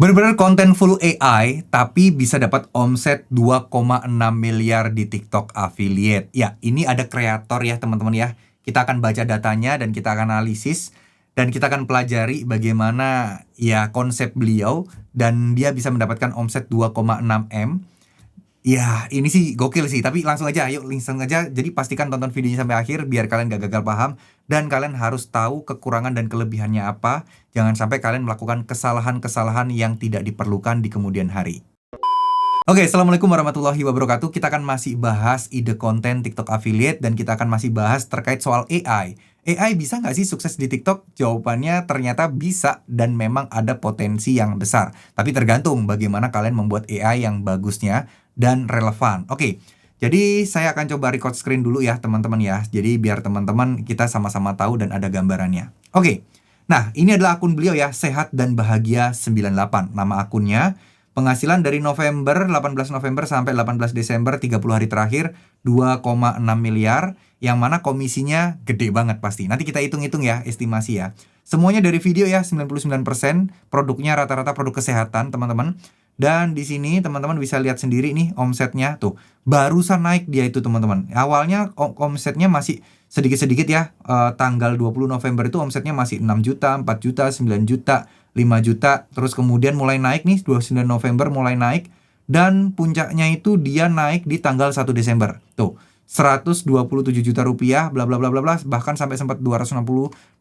Bener-bener konten full AI, tapi bisa dapat omset 2,6 miliar di TikTok affiliate. Ya, ini ada kreator ya teman-teman ya. Kita akan baca datanya dan kita akan analisis. Dan kita akan pelajari bagaimana ya konsep beliau. Dan dia bisa mendapatkan omset 2,6 M. Ya, ini sih gokil sih. Tapi langsung aja, ayo langsung aja. Jadi pastikan tonton videonya sampai akhir biar kalian gak gagal paham. Dan kalian harus tahu kekurangan dan kelebihannya apa. Jangan sampai kalian melakukan kesalahan-kesalahan yang tidak diperlukan di kemudian hari. Oke, Assalamualaikum warahmatullahi wabarakatuh. Kita akan masih bahas ide konten TikTok affiliate dan kita akan masih bahas terkait soal AI. AI bisa nggak sih sukses di TikTok? Jawabannya ternyata bisa dan memang ada potensi yang besar. Tapi tergantung bagaimana kalian membuat AI yang bagusnya dan relevan. Oke, jadi saya akan coba record screen dulu ya teman-teman ya. Jadi biar teman-teman kita sama-sama tahu dan ada gambarannya. Oke, nah ini adalah akun beliau ya, Sehat dan Bahagia 98. Nama akunnya. Penghasilan dari 18 November sampai 18 Desember 30 hari terakhir 2,6 miliar, yang mana komisinya gede banget pasti. Nanti kita hitung-hitung ya, estimasi ya. Semuanya dari video ya, 99%, produknya rata-rata produk kesehatan, teman-teman. Dan di sini teman-teman bisa lihat sendiri nih omsetnya tuh. Barusan naik dia itu teman-teman. Awalnya omsetnya masih sedikit-sedikit ya. Tanggal 20 November itu omsetnya masih 6 juta, 4 juta, 9 juta, 5 juta, terus kemudian mulai naik nih 29 November mulai naik, dan puncaknya itu dia naik di tanggal 1 Desember. Tuh, 127 juta rupiah, bla bla bla bla bla, bahkan sampai sempat 260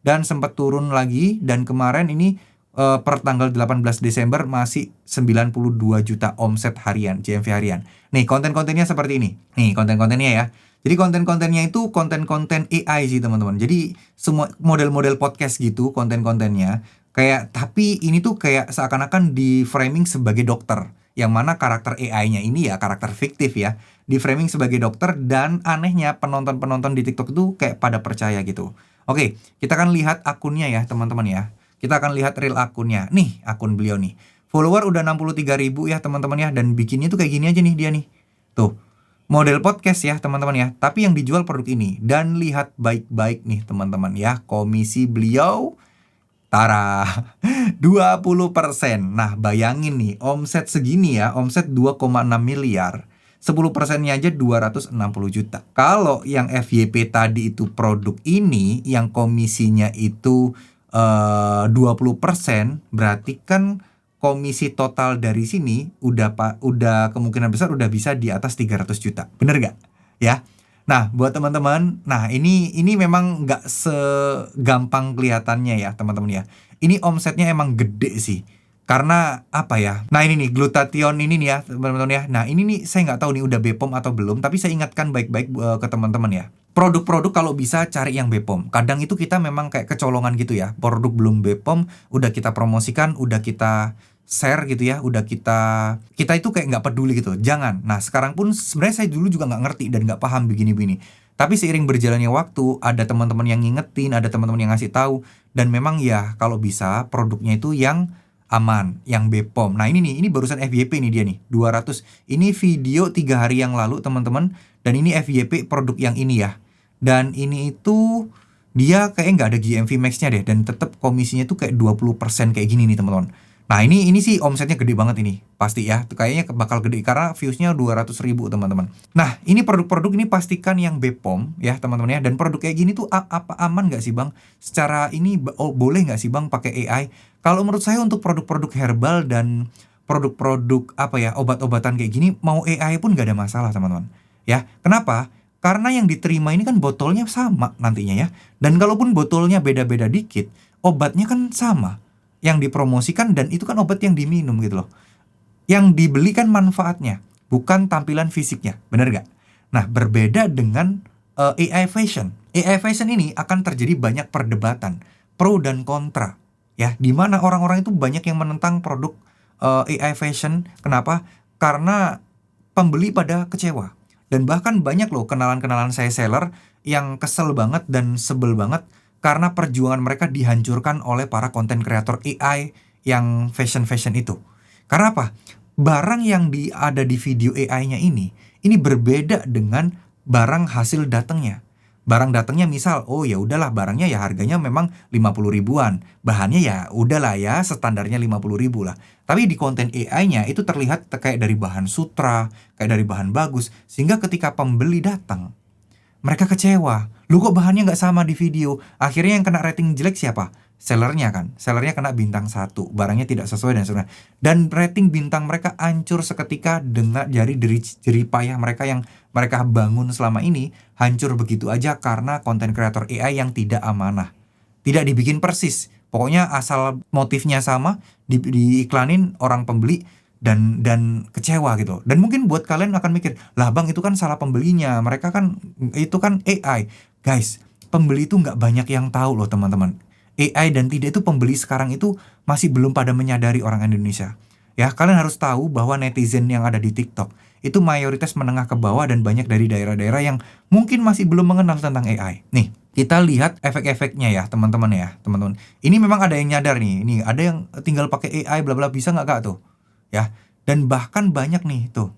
dan sempat turun lagi, dan kemarin ini per tanggal 18 Desember masih 92 juta omset harian, GMV harian. Nih, konten-kontennya seperti ini. Nih, konten-kontennya ya. Jadi konten-kontennya itu konten-konten AI sih teman-teman. Jadi semua model-model podcast gitu konten-kontennya. Kayak, tapi ini tuh kayak seakan-akan di framing sebagai dokter. Yang mana karakter AI-nya ini ya karakter fiktif ya. Di framing sebagai dokter, dan anehnya penonton-penonton di TikTok itu kayak pada percaya gitu. Oke, kita akan lihat akunnya ya teman-teman ya. Kita akan lihat real akunnya. Nih, akun beliau nih. Follower udah 63.000 ya teman-teman ya. Dan bikinnya tuh kayak gini aja nih dia nih. Tuh, model podcast ya teman-teman ya. Tapi yang dijual produk ini. Dan lihat baik-baik nih teman-teman ya. Komisi beliau, tara, 20%. Nah, bayangin nih, omset segini ya, omset 2,6 miliar. 10%-nya aja 260 juta. Kalau yang FYP tadi itu produk ini, yang komisinya itu 20%, berarti kan komisi total dari sini udah kemungkinan besar udah bisa di atas 300 juta. Bener gak? Ya. Nah, buat teman-teman, nah ini memang nggak segampang kelihatannya ya teman-teman ya. Ini omsetnya emang gede sih. Karena apa ya? Nah ini nih glutathione ini nih ya teman-teman ya. Nah ini nih saya nggak tahu nih udah BPOM atau belum, tapi saya ingatkan baik-baik ke teman-teman ya. Produk-produk kalau bisa cari yang BPOM. Kadang itu kita memang kayak kecolongan gitu ya. Produk belum BPOM udah kita promosikan, udah kita share gitu ya, udah kita itu kayak nggak peduli gitu. Jangan. Nah sekarang pun sebenarnya saya dulu juga nggak ngerti dan nggak paham begini-begini. Tapi seiring berjalannya waktu, ada teman-teman yang ngingetin, ada teman-teman yang ngasih tahu, dan memang ya kalau bisa produknya itu yang aman, yang BPOM. Nah ini nih, ini barusan FYP nih dia nih, 200. Ini video 3 hari yang lalu teman-teman, dan ini FYP produk yang ini ya. Dan ini itu dia kayak nggak ada GMV max-nya deh, dan tetap komisinya tuh kayak 20% kayak gini nih teman-teman. Nah ini sih omsetnya gede banget ini, pasti ya. Kayaknya bakal gede karena views-nya 200.000 teman-teman. Nah ini produk-produk ini pastikan yang BPOM ya teman-teman ya. Dan produk kayak gini tuh apa aman nggak sih bang? Secara ini boleh nggak sih bang pakai AI? Kalau menurut saya untuk produk-produk herbal dan produk-produk apa ya obat-obatan kayak gini, mau AI pun nggak ada masalah teman-teman. Ya kenapa? Karena yang diterima ini kan botolnya sama nantinya ya. Dan kalaupun botolnya beda-beda dikit, obatnya kan sama yang dipromosikan, dan itu kan obat yang diminum gitu loh. Yang dibeli kan manfaatnya, bukan tampilan fisiknya, bener gak? Nah, berbeda dengan AI fashion. AI fashion ini akan terjadi banyak perdebatan, pro dan kontra, ya. Dimana orang-orang itu banyak yang menentang produk AI fashion. Kenapa? Karena pembeli pada kecewa. Dan bahkan banyak loh kenalan-kenalan saya seller yang kesel banget dan sebel banget karena perjuangan mereka dihancurkan oleh para konten kreator AI yang fashion itu. Karena apa? Barang yang ada di video AI-nya ini berbeda dengan barang hasil datangnya. Barang datangnya misal, oh ya udahlah barangnya ya harganya memang 50 ribuan. Bahannya ya udahlah ya standarnya 50 ribu lah. Tapi di konten AI-nya itu terlihat kayak dari bahan sutra, kayak dari bahan bagus, sehingga ketika pembeli datang, mereka kecewa. Lu kok bahannya nggak sama di video? Akhirnya yang kena rating jelek siapa? Sellernya kan. Sellernya kena bintang 1. Barangnya tidak sesuai dan sebagainya. Dan rating bintang mereka hancur seketika dengan jerih payah mereka yang mereka bangun selama ini. Hancur begitu aja karena konten kreator AI yang tidak amanah. Tidak dibikin persis. Pokoknya asal motifnya sama, diiklanin orang pembeli dan kecewa gitu. Dan mungkin buat kalian akan mikir, lah bang itu kan salah pembelinya, mereka kan itu kan AI. Guys, pembeli itu nggak banyak yang tahu loh teman-teman. AI dan tidak itu pembeli sekarang itu masih belum pada menyadari orang Indonesia. Ya, kalian harus tahu bahwa netizen yang ada di TikTok itu mayoritas menengah ke bawah dan banyak dari daerah-daerah yang mungkin masih belum mengenal tentang AI. Nih, kita lihat efek-efeknya ya teman-teman ya, teman-teman. Ini memang ada yang nyadar nih, ini ada yang tinggal pakai AI bla bla bisa nggak kak tuh? Ya, dan bahkan banyak nih tuh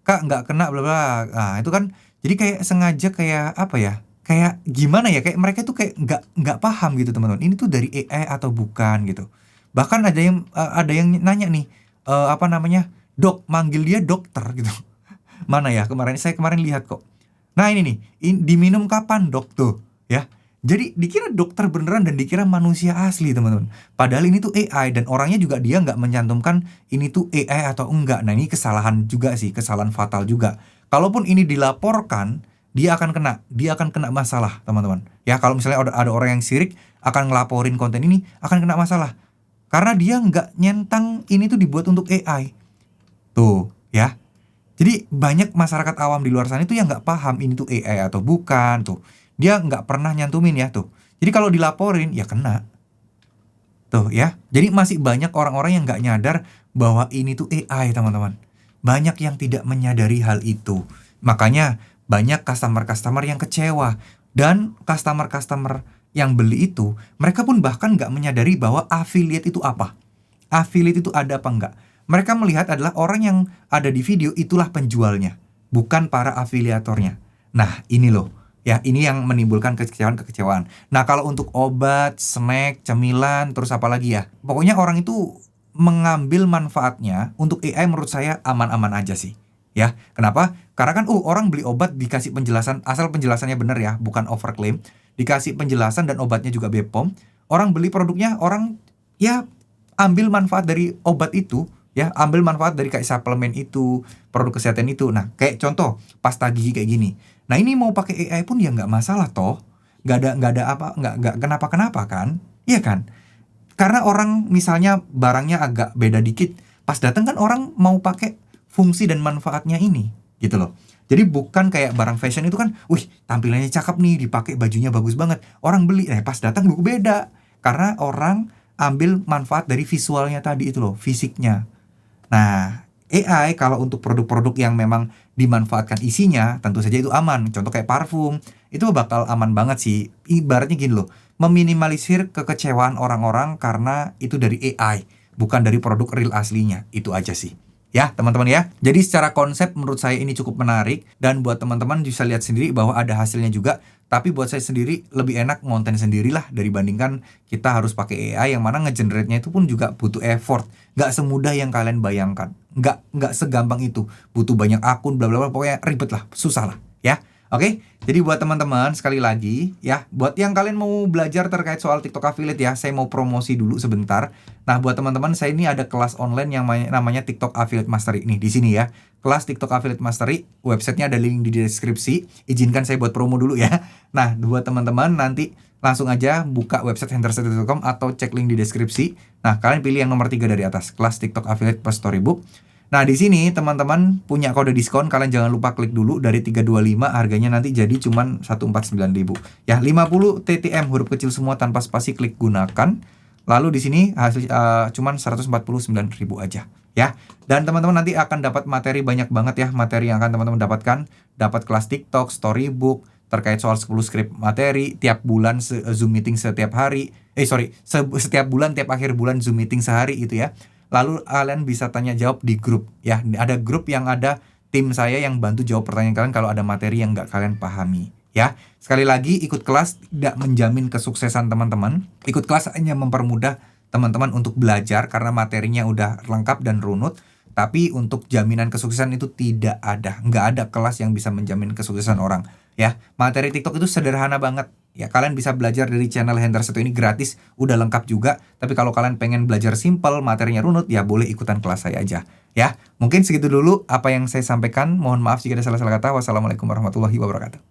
kak nggak kena bla bla. Nah itu kan jadi kayak sengaja kayak apa ya, kayak gimana ya, kayak mereka tuh kayak nggak paham gitu teman-teman, ini tuh dari AI atau bukan gitu. Bahkan ada yang nanya nih, apa namanya, dok, manggil dia dokter gitu. Mana ya, saya kemarin lihat kok. Nah ini nih, diminum kapan dok tuh ya. Jadi dikira dokter beneran dan dikira manusia asli teman-teman. Padahal ini tuh AI dan orangnya juga dia nggak mencantumkan ini tuh AI atau enggak. Nah ini kesalahan juga sih, kesalahan fatal juga. Kalaupun ini dilaporkan, dia akan kena masalah teman-teman. Ya kalau misalnya ada orang yang sirik akan ngelaporin konten ini akan kena masalah. Karena dia nggak nyentang ini tuh dibuat untuk AI. Tuh ya. Jadi banyak masyarakat awam di luar sana itu yang nggak paham ini tuh AI atau bukan tuh. Dia nggak pernah nyantumin ya tuh. Jadi kalau dilaporin ya kena. Tuh ya. Jadi masih banyak orang-orang yang nggak nyadar bahwa ini tuh AI teman-teman. Banyak yang tidak menyadari hal itu. Makanya banyak customer-customer yang kecewa. Dan customer-customer yang beli itu, mereka pun bahkan nggak menyadari bahwa affiliate itu apa. Affiliate itu ada apa enggak. Mereka melihat adalah orang yang ada di video itulah penjualnya, bukan para afiliatornya. Nah, ini loh. Ya, ini yang menimbulkan kekecewaan. Nah, kalau untuk obat, snack, cemilan, terus apa lagi ya? Pokoknya orang itu mengambil manfaatnya untuk AI menurut saya aman-aman aja sih. Ya, kenapa? Karena kan orang beli obat dikasih penjelasan, asal penjelasannya benar ya, bukan overclaim. Dikasih penjelasan dan obatnya juga BPOM. Orang beli produknya, orang ya ambil manfaat dari obat itu, ya ambil manfaat dari kayak suplemen itu, produk kesehatan itu. Nah kayak contoh pasta gigi kayak gini. Nah ini mau pakai AI pun ya nggak masalah toh, nggak kenapa kan, iya kan? Karena orang misalnya barangnya agak beda dikit, pas datang kan orang mau pakai fungsi dan manfaatnya ini, gitu loh. Jadi bukan kayak barang fashion itu kan, wih tampilannya cakep nih, dipakai bajunya bagus banget, orang beli, pas datang beda. Karena orang ambil manfaat dari visualnya tadi itu loh, fisiknya. Nah, AI kalau untuk produk-produk yang memang dimanfaatkan isinya, tentu saja itu aman. Contoh kayak parfum, itu bakal aman banget sih. Ibaratnya gini loh, meminimalisir kekecewaan orang-orang karena itu dari AI, bukan dari produk real aslinya. Itu aja sih. Ya, teman-teman ya. Jadi secara konsep menurut saya ini cukup menarik dan buat teman-teman bisa lihat sendiri bahwa ada hasilnya juga. Tapi buat saya sendiri lebih enak ngonten sendirilah dibandingkan kita harus pakai AI yang mana ngegenerate-nya itu pun juga butuh effort. Nggak semudah yang kalian bayangkan. Nggak segampang itu. Butuh banyak akun bla bla bla, pokoknya ribet lah, susah lah, ya. Oke, jadi buat teman-teman sekali lagi ya, buat yang kalian mau belajar terkait soal TikTok affiliate ya, saya mau promosi dulu sebentar. Nah, buat teman-teman saya ini ada kelas online yang namanya TikTok Affiliate Mastery nih di sini ya. Kelas TikTok Affiliate Mastery, websitenya ada link di deskripsi. Izinkan saya buat promo dulu ya. Nah, buat teman-teman nanti langsung aja buka website henderset.com atau cek link di deskripsi. Nah, kalian pilih yang nomor 3 dari atas, kelas TikTok Affiliate plus Storybook. Nah, di sini teman-teman punya kode diskon, kalian jangan lupa klik dulu dari 325, harganya nanti jadi cuman 149.000. Ya, 50 TTM huruf kecil semua tanpa spasi, klik gunakan. Lalu di sini hasil cuman 149.000 aja, ya. Dan teman-teman nanti akan dapat materi banyak banget ya, materi yang akan teman-teman dapatkan, dapat kelas TikTok, Storybook, terkait soal 10 script materi, tiap bulan Zoom meeting setiap hari. Setiap bulan, tiap akhir bulan Zoom meeting sehari itu ya. Lalu kalian bisa tanya jawab di grup ya. Ada grup yang ada tim saya yang bantu jawab pertanyaan kalian kalau ada materi yang nggak kalian pahami ya. Sekali lagi, ikut kelas tidak menjamin kesuksesan teman-teman. Ikut kelas hanya mempermudah teman-teman untuk belajar karena materinya udah lengkap dan runut. Tapi untuk jaminan kesuksesan itu tidak ada. Nggak ada kelas yang bisa menjamin kesuksesan orang. Ya, materi TikTok itu sederhana banget. Ya, kalian bisa belajar dari channel Hendra Setu ini gratis, udah lengkap juga. Tapi kalau kalian pengen belajar simple, materinya runut, ya boleh ikutan kelas saya aja. Ya, mungkin segitu dulu apa yang saya sampaikan. Mohon maaf jika ada salah-salah kata. Wassalamualaikum warahmatullahi wabarakatuh.